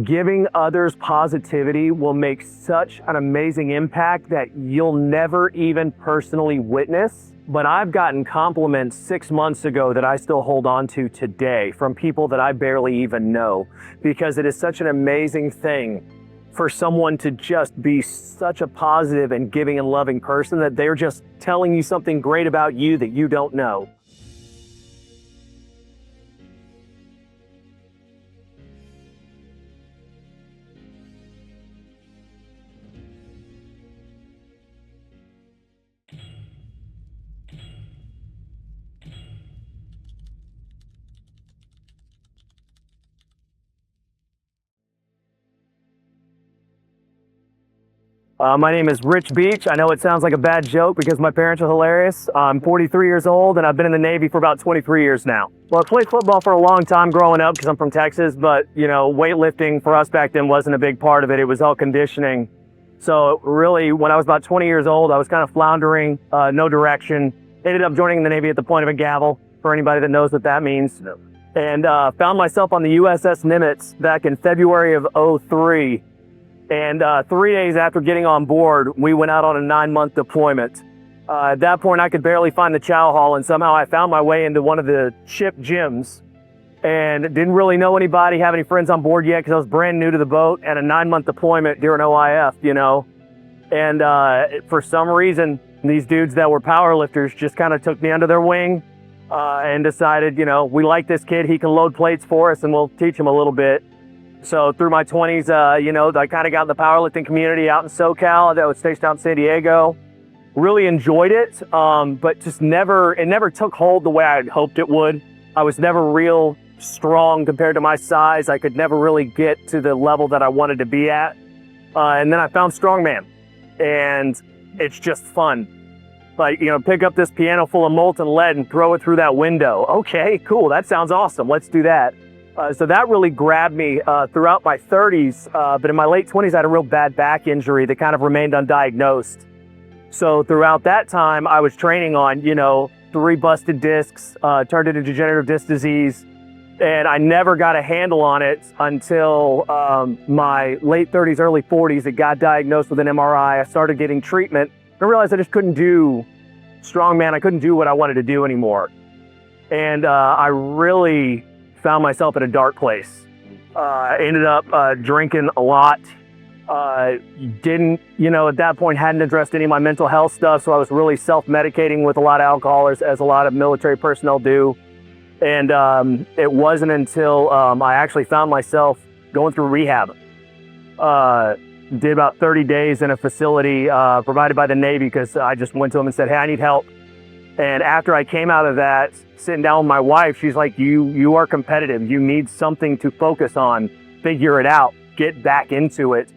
Giving others positivity will make such an amazing impact that you'll never even personally witness. But I've gotten compliments 6 months ago that I still hold on to today from people that I barely even know, because it is such an amazing thing for someone to just be such a positive and giving and loving person that they're just telling you something great about you that you don't know. My name is Rich Beach. I know it sounds like a bad joke because my parents are hilarious. I'm 43 years old and I've been in the Navy for about 23 years now. Well, I played football for a long time growing up because I'm from Texas, but weightlifting for us back then wasn't a big part of it. It was all conditioning. So really, when I was about 20 years old, I was kind of floundering, no direction. Ended up joining the Navy at the point of a gavel, for anybody that knows what that means. No. And found myself on the USS Nimitz back in February of '03. And 3 days after getting on board, we went out on a 9-month deployment. At that point, I could barely find the chow hall, and somehow I found my way into one of the ship gyms and didn't really know anybody, have any friends on board yet because I was brand new to the boat and a 9-month deployment during OIF, And for some reason, these dudes that were power lifters just kind of took me under their wing and decided, we like this kid, he can load plates for us and we'll teach him a little bit. So through my 20s, I kind of got in the powerlifting community out in SoCal. I was stationed out in San Diego. Really enjoyed it, but just it never took hold the way I had hoped it would. I was never real strong compared to my size. I could never really get to the level that I wanted to be at. And then I found strongman, and it's just fun. Like, pick up this piano full of molten lead and throw it through that window. Okay, cool, that sounds awesome. Let's do that. So that really grabbed me throughout my 30s, but in my late 20s, I had a real bad back injury that kind of remained undiagnosed. So throughout that time, I was training on, 3 busted discs, turned into degenerative disc disease, and I never got a handle on it until my late 30s, early 40s. It got diagnosed with an MRI. I started getting treatment. I realized I just couldn't do strongman. I couldn't do what I wanted to do anymore. And I really found myself in a dark place. Ended up drinking a lot. Didn't, at that point hadn't addressed any of my mental health stuff, so I was really self-medicating with a lot of alcohol, as a lot of military personnel do. And it wasn't until I actually found myself going through rehab. Did about 30 days in a facility provided by the Navy because I just went to them and said, hey, I need help. And after I came out of that, sitting down with my wife, she's like, you are competitive. You need something to focus on. Figure it out. Get back into it.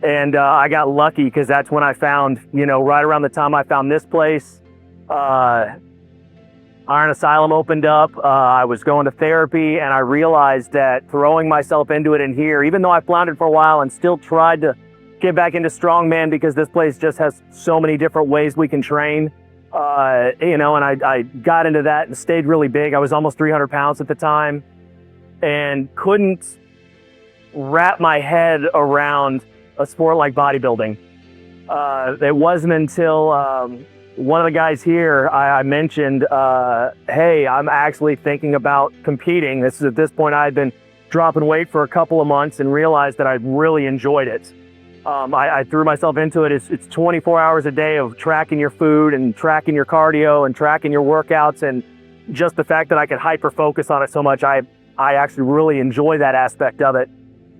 And I got lucky because that's when I found, right around the time I found this place, Iron Asylum opened up. I was going to therapy, and I realized that throwing myself into it in here, even though I floundered for a while and still tried to get back into strongman because this place just has so many different ways we can train. And I got into that and stayed really big. I was almost 300 pounds at the time and couldn't wrap my head around a sport like bodybuilding. It wasn't until one of the guys here, I mentioned, hey, I'm actually thinking about competing. At this point, I had been dropping weight for a couple of months and realized that I really enjoyed it. I threw myself into it. It's 24 hours a day of tracking your food and tracking your cardio and tracking your workouts. And just the fact that I could hyper focus on it so much, I actually really enjoy that aspect of it.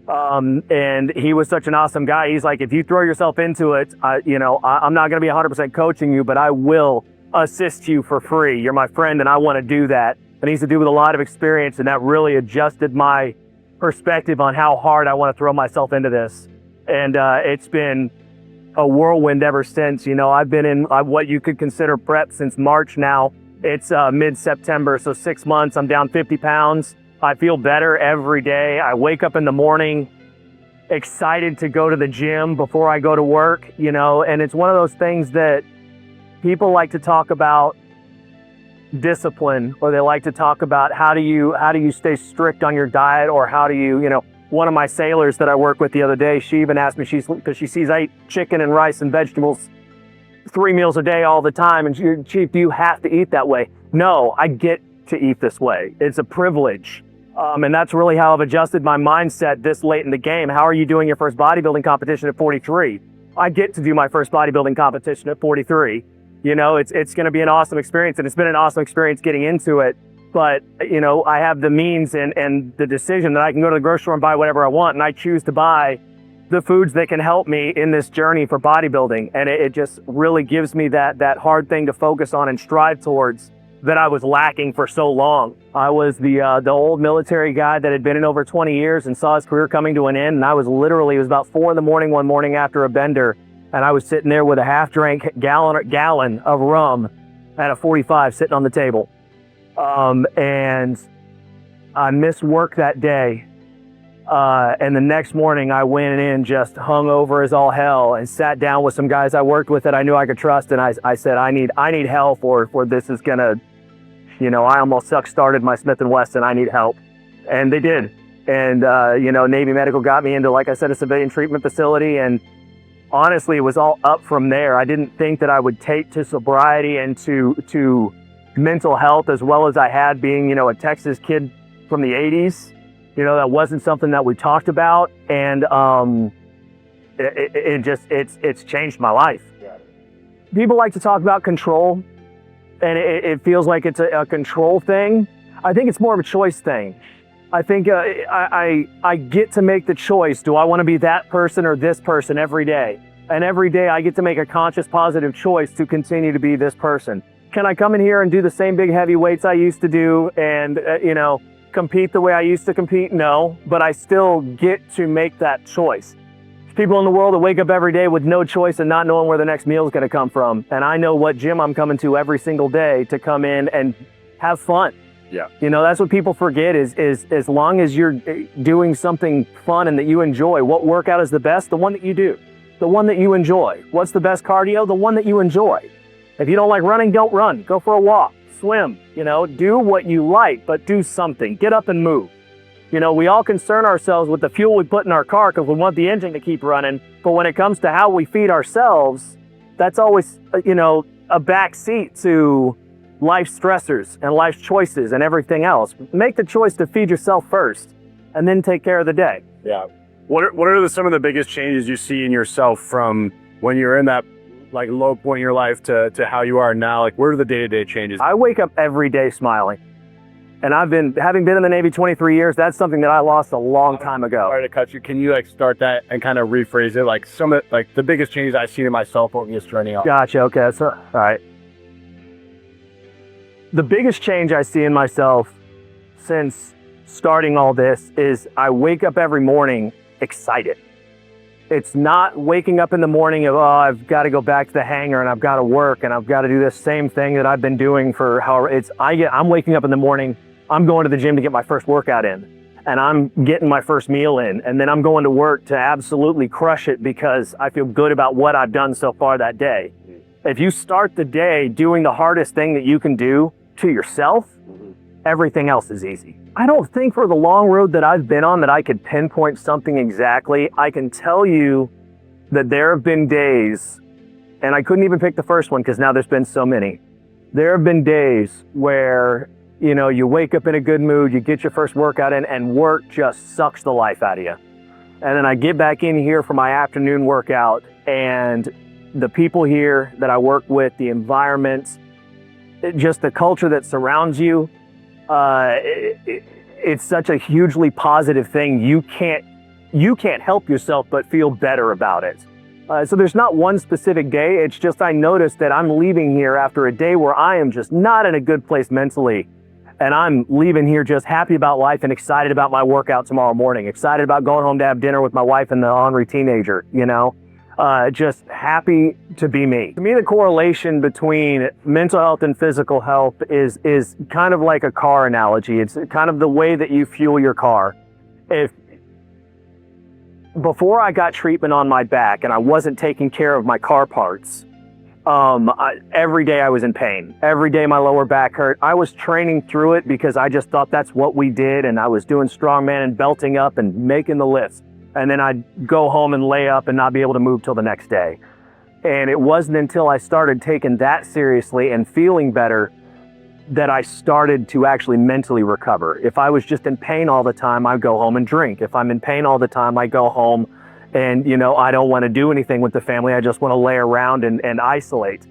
And he was such an awesome guy. He's like, if you throw yourself into it, I'm not going to be 100% coaching you, but I will assist you for free. You're my friend and I want to do that. And he's a dude with a lot of experience, and that really adjusted my perspective on how hard I want to throw myself into this. And it's been a whirlwind ever since. I've been in what you could consider prep since March now. It's mid-September, so 6 months. I'm down 50 pounds. I feel better every day. I wake up in the morning excited to go to the gym before I go to work, and it's one of those things that people like to talk about discipline, or they like to talk about how do you stay strict on your diet, or how do you, one of my sailors that I work with the other day, she even asked me, because she sees I eat chicken and rice and vegetables 3 meals a day all the time, and Chief, do you have to eat that way? No, I get to eat this way. It's a privilege. And that's really how I've adjusted my mindset this late in the game. How are you doing your first bodybuilding competition at 43? I get to do my first bodybuilding competition at 43. You know, it's going to be an awesome experience, and it's been an awesome experience getting into it. But, you know, I have the means and the decision that I can go to the grocery store and buy whatever I want, and I choose to buy the foods that can help me in this journey for bodybuilding. And it just really gives me that hard thing to focus on and strive towards that I was lacking for so long. I was the old military guy that had been in over 20 years and saw his career coming to an end. And I was literally, it was about 4 a.m. one morning after a bender, and I was sitting there with a half-drank gallon of rum at a 45 sitting on the table. And I missed work that day. And the next morning I went in just hung over as all hell and sat down with some guys I worked with that I knew I could trust. And I said, I need help, or this is gonna, you know, I almost started my Smith & Wesson. I need help. And they did. And, you know, Navy Medical got me into, like I said, a civilian treatment facility. And honestly, it was all up from there. I didn't think that I would take to sobriety and to mental health as well as I had, being, you know, a Texas kid from the 80s. You know, that wasn't something that we talked about. And it's changed my life. Yeah. People like to talk about control, and it feels like it's a control thing. I think it's more of a choice thing. I think I get to make the choice. Do I want to be that person or this person every day? And every day I get to make a conscious, positive choice to continue to be this person. Can I come in here and do the same big heavy weights I used to do and, you know, compete the way I used to compete? No, but I still get to make that choice. There's people in the world that wake up every day with no choice and not knowing where the next meal is going to come from. And I know what gym I'm coming to every single day to come in and have fun. Yeah. You know, that's what people forget is as long as you're doing something fun and that you enjoy. What workout is the best? The one that you do. The one that you enjoy. What's the best cardio? The one that you enjoy. If you don't like running, don't run. Go for a walk, swim, you know, do what you like, but do something. Get up and move. You know, we all concern ourselves with the fuel we put in our car because we want the engine to keep running. But when it comes to how we feed ourselves, that's always, you know, a back seat to life's stressors and life's choices and everything else. Make the choice to feed yourself first and then take care of the day. Yeah. What are some of the biggest changes you see in yourself from when you're in that like low point in your life to how you are now? Like, what are the day-to-day changes? I wake up every day smiling. And having been in the Navy 23 years, that's something that I lost a long time ago. Sorry to cut you. Can you like start that and kind of rephrase it? Like some of like the biggest changes I've seen in myself over this journey. Gotcha. Okay. So, all right. The biggest change I see in myself since starting all this is I wake up every morning excited. It's not waking up in the morning of, oh, I've got to go back to the hangar and I've got to work and I've got to do this same thing that I've been doing for however. I'm waking up in the morning, I'm going to the gym to get my first workout in, and I'm getting my first meal in, and then I'm going to work to absolutely crush it because I feel good about what I've done so far that day. If you start the day doing the hardest thing that you can do to yourself, everything else is easy. I don't think for the long road that I've been on that I could pinpoint something exactly. I can tell you that there have been days, and I couldn't even pick the first one because now there's been so many. There have been days where, you know, you wake up in a good mood, you get your first workout in, and work just sucks the life out of you. And then I get back in here for my afternoon workout, and the people here that I work with, the environment, just the culture that surrounds you, it's such a hugely positive thing. You can't help yourself but feel better about it. So there's not one specific day. It's just I noticed that I'm leaving here after a day where I am just not in a good place mentally. And I'm leaving here just happy about life and excited about my workout tomorrow morning. Excited about going home to have dinner with my wife and the ornery teenager, you know? Just happy to be me. To me, the correlation between mental health and physical health is kind of like a car analogy. It's kind of the way that you fuel your car. Before I got treatment on my back and I wasn't taking care of my car parts, Every day I was in pain. Every day my lower back hurt. I was training through it because I just thought that's what we did, and I was doing strongman and belting up and making the lifts. And then I'd go home and lay up and not be able to move till the next day. And it wasn't until I started taking that seriously and feeling better that I started to actually mentally recover. If I was just in pain all the time, I'd go home and drink. If I'm in pain all the time, I go home and, I don't want to do anything with the family. I just want to lay around and isolate.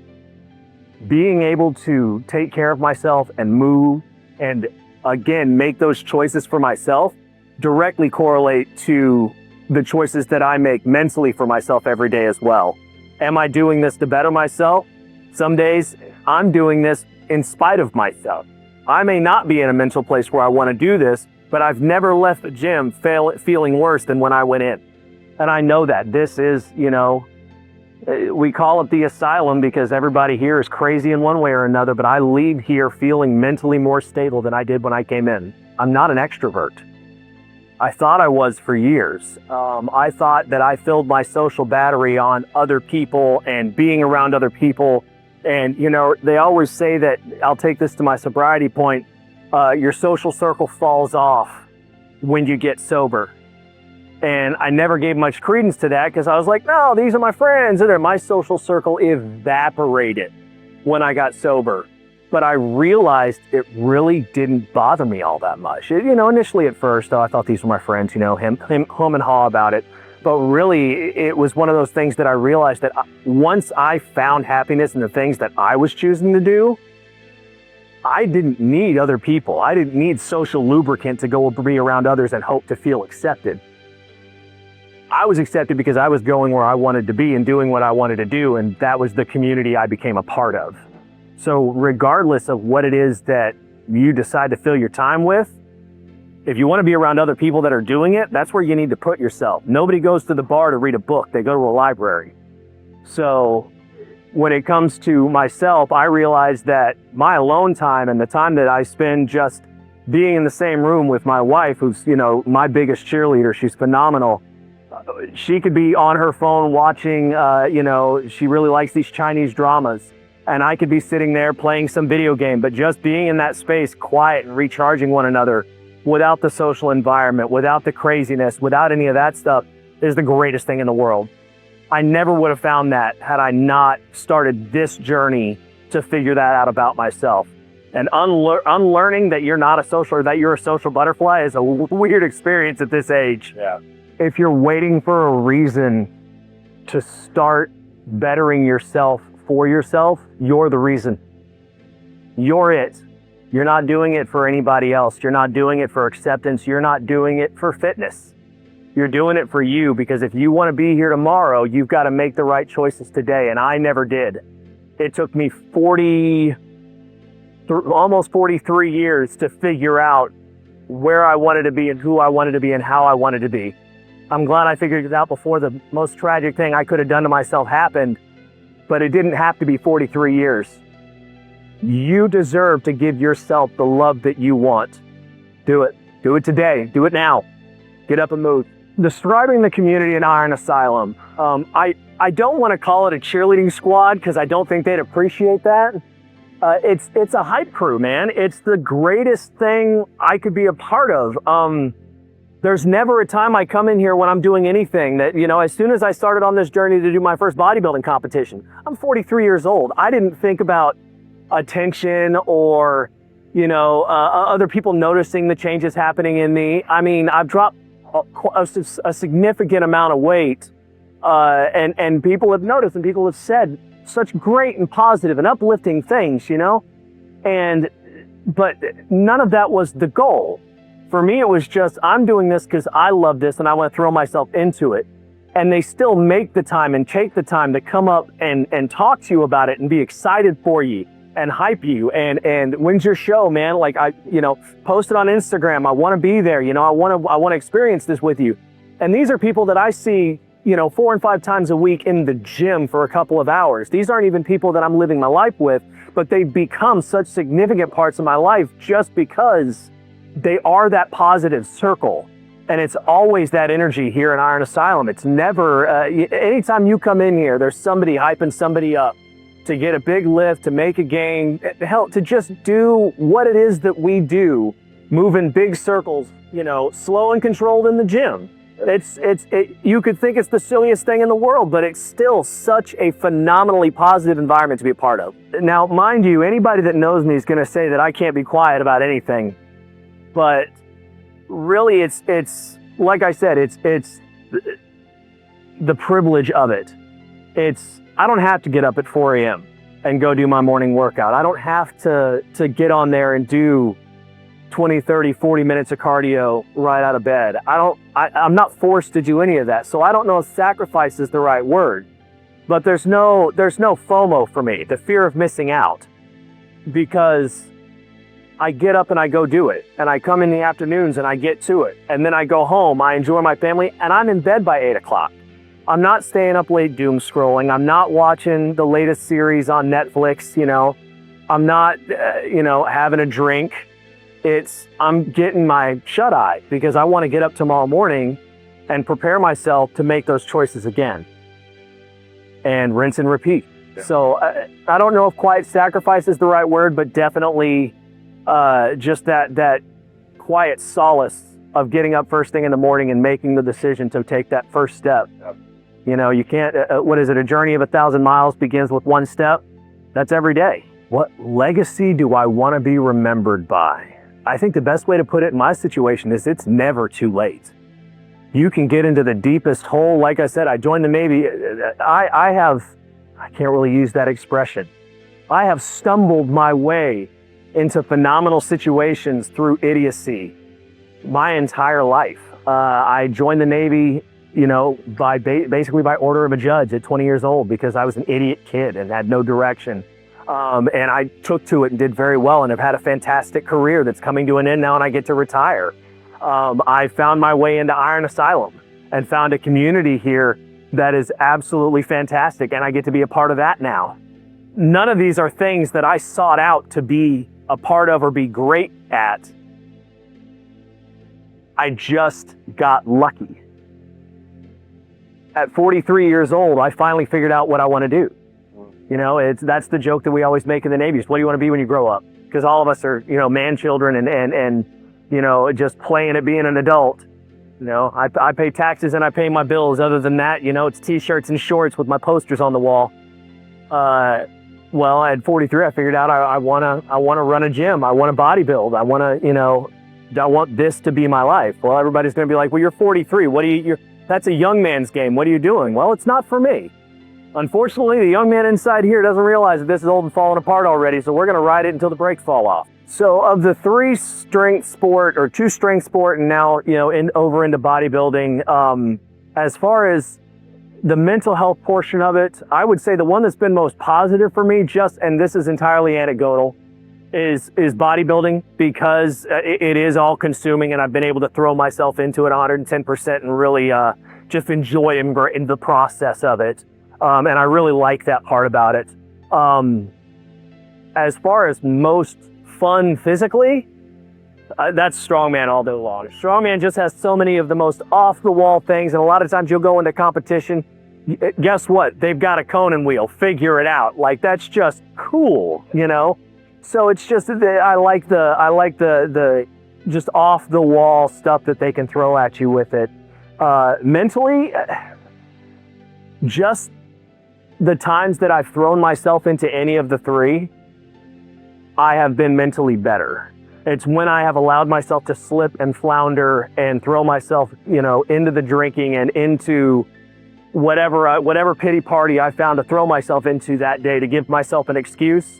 Being able to take care of myself and move and, again, make those choices for myself directly correlate to the choices that I make mentally for myself every day as well. Am I doing this to better myself? Some days I'm doing this in spite of myself. I may not be in a mental place where I want to do this, but I've never left the gym feeling worse than when I went in. And I know that this is, we call it the asylum because everybody here is crazy in one way or another, but I leave here feeling mentally more stable than I did when I came in. I'm not an extrovert. I thought I was for years. I thought that I filled my social battery on other people and being around other people. And, they always say that, I'll take this to my sobriety point, your social circle falls off when you get sober. And I never gave much credence to that because I was like, no, these are my friends. And my social circle evaporated when I got sober. But I realized it really didn't bother me all that much. Initially at first, I thought these were my friends, him and haw about it. But really, it was one of those things that I realized that once I found happiness in the things that I was choosing to do, I didn't need other people. I didn't need social lubricant to go be around others and hope to feel accepted. I was accepted because I was going where I wanted to be and doing what I wanted to do, and that was the community I became a part of. So regardless of what it is that you decide to fill your time with, if you want to be around other people that are doing it, that's where you need to put yourself. Nobody goes to the bar to read a book. They go to a library. So when it comes to myself, I realize that my alone time and the time that I spend just being in the same room with my wife, who's, my biggest cheerleader, she's phenomenal. She could be on her phone watching, she really likes these Chinese dramas. And I could be sitting there playing some video game, but just being in that space, quiet and recharging one another without the social environment, without the craziness, without any of that stuff is the greatest thing in the world. I never would have found that had I not started this journey to figure that out about myself. And unlearning that you're not a social, or that you're a social butterfly is a weird experience at this age. Yeah. If you're waiting for a reason to start bettering yourself for yourself, you're the reason. You're it. You're not doing it for anybody else. You're not doing it for acceptance. You're not doing it for fitness. You're doing it for you, because if you want to be here tomorrow, you've got to make the right choices today. And I never did. It took me almost 43 years to figure out where I wanted to be and who I wanted to be and how I wanted to be. I'm glad I figured it out before the most tragic thing I could have done to myself happened, but it didn't have to be 43 years. You deserve to give yourself the love that you want. Do it. Do it today. Do it now. Get up and move. Describing the community in Iron Asylum, I don't want to call it a cheerleading squad because I don't think they'd appreciate that. It's a hype crew, man. It's the greatest thing I could be a part of. There's never a time I come in here when I'm doing anything that, as soon as I started on this journey to do my first bodybuilding competition, I'm 43 years old. I didn't think about attention or, other people noticing the changes happening in me. I mean, I've dropped a significant amount of weight, and people have noticed and people have said such great and positive and uplifting things, but none of that was the goal. For me, it was just, I'm doing this because I love this and I want to throw myself into it. And they still make the time and take the time to come up and talk to you about it and be excited for you and hype you. And when's your show, man? Like post it on Instagram. I want to be there. I want to experience this with you. And these are people that I see, 4 and 5 times a week in the gym for a couple of hours. These aren't even people that I'm living my life with, but they've become such significant parts of my life just because they are that positive circle. And it's always that energy here in Iron Asylum. It's never, anytime you come in here, there's somebody hyping somebody up. to get a big lift, to make a gain, hell, to just do what it is that we do, move in big circles, you know, slow and controlled in the gym. You could think it's the silliest thing in the world, but it's still such a phenomenally positive environment to be a part of. Now, mind you, anybody that knows me is going to say that I can't be quiet about anything, but really it's like I said, it's the privilege of it. I don't have to get up at 4 a.m. and go do my morning workout. I don't have to get on there and do 20, 30, 40 minutes of cardio right out of bed. I'm not forced to do any of that. So I don't know if sacrifice is the right word, but there's no FOMO for me, the fear of missing out, because I get up and I go do it, and I come in the afternoons and I get to it, and then I go home, I enjoy my family, and I'm in bed by 8 o'clock. I'm not staying up late doom scrolling. I'm not watching the latest series on Netflix, you know. I'm not, having a drink. I'm getting my shut-eye because I want to get up tomorrow morning and prepare myself to make those choices again. And rinse and repeat. Yeah. So I don't know if quiet sacrifice is the right word, but definitely just that quiet solace of getting up first thing in the morning and making the decision to take that first step. Yep. You know, you can't, what is it? A journey of 1,000 miles begins with one step. That's every day. What legacy do I want to be remembered by? I think the best way to put it in my situation is it's never too late. You can get into the deepest hole. Like I said, I joined the Navy. I can't really use that expression. I have stumbled my way into phenomenal situations through idiocy my entire life. I joined the Navy, you know, basically by order of a judge at 20 years old because I was an idiot kid and had no direction. And I took to it and did very well and have had a fantastic career that's coming to an end now and I get to retire. I found my way into Asylum and found a community here that is absolutely fantastic, and I get to be a part of that now. None of these are things that I sought out to be a part of or be great at. I just got lucky. At 43 years old, I finally figured out what I want to do. You know, that's the joke that we always make in the Navy. What do you want to be when you grow up? Because all of us are, you know, man children and you know, just playing at being an adult. You know, I pay taxes and I pay my bills. Other than that, you know, it's t-shirts and shorts with my posters on the wall. Well, at 43, I figured out I want to run a gym. I want to bodybuild. I want to, you know, I want this to be my life. Well, everybody's going to be like, well, you're 43. That's a young man's game. What are you doing? Well, it's not for me. Unfortunately, the young man inside here doesn't realize that this is old and falling apart already, so we're going to ride it until the brakes fall off. So of the 2-strength sport and now, you know, over into bodybuilding, as far as the mental health portion of it, I would say the one that's been most positive for me, and this is entirely anecdotal, is bodybuilding, because it is all consuming and I've been able to throw myself into it 110% and really just enjoy in the process of it. And I really like that part about it. As far as most fun physically, that's strongman all day long. Strongman just has so many of the most off-the-wall things, and a lot of times you'll go into competition, guess what? They've got a Conan wheel, figure it out. Like, that's just cool, you know? So it's just, I like the just off-the-wall stuff that they can throw at you with it. Mentally, just the times that I've thrown myself into any of the three, I have been mentally better. It's when I have allowed myself to slip and flounder and throw myself, you know, into the drinking and into whatever pity party I found to throw myself into that day to give myself an excuse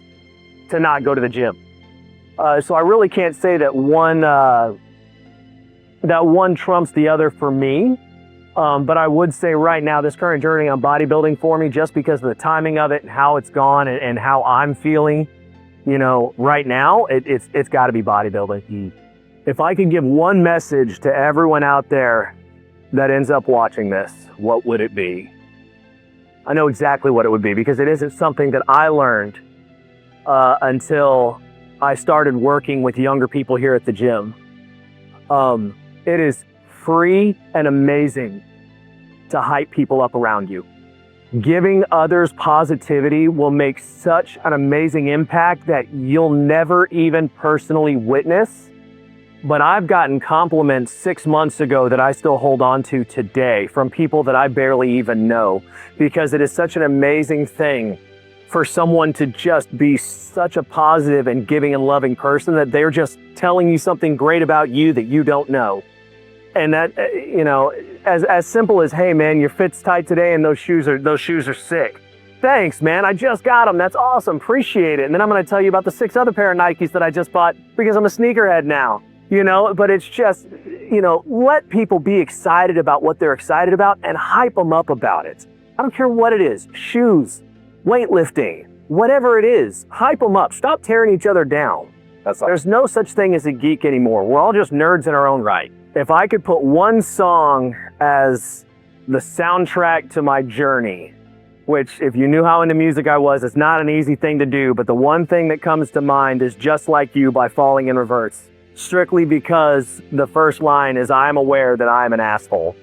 to not go to the gym. So I really can't say that one trumps the other for me. But I would say right now, this current journey on bodybuilding for me, just because of the timing of it and how it's gone and how I'm feeling, you know, right now, it's got to be bodybuilding. If I could give one message to everyone out there that ends up watching this, what would it be? I know exactly what it would be, because it isn't something that I learned until I started working with younger people here at the gym. It is free and amazing to hype people up around you. Giving others positivity will make such an amazing impact that you'll never even personally witness. But I've gotten compliments 6 months ago that I still hold on to today from people that I barely even know, because it is such an amazing thing for someone to just be such a positive and giving and loving person that they're just telling you something great about you that you don't know. And that, as simple as, hey man, your fit's tight today and those shoes are sick. Thanks, man. I just got them. That's awesome. Appreciate it. And then I'm going to tell you about the 6 other pair of Nikes that I just bought because I'm a sneakerhead now. But it's just, let people be excited about what they're excited about and hype them up about it. I don't care what it is. Shoes, weightlifting, whatever it is, hype them up. Stop tearing each other down. There's no such thing as a geek anymore. We're all just nerds in our own right. If I could put one song as the soundtrack to my journey, which if you knew how into music I was, it's not an easy thing to do, but the one thing that comes to mind is Just Like You by Falling in Reverse. Strictly because the first line is, I'm aware that I'm an asshole.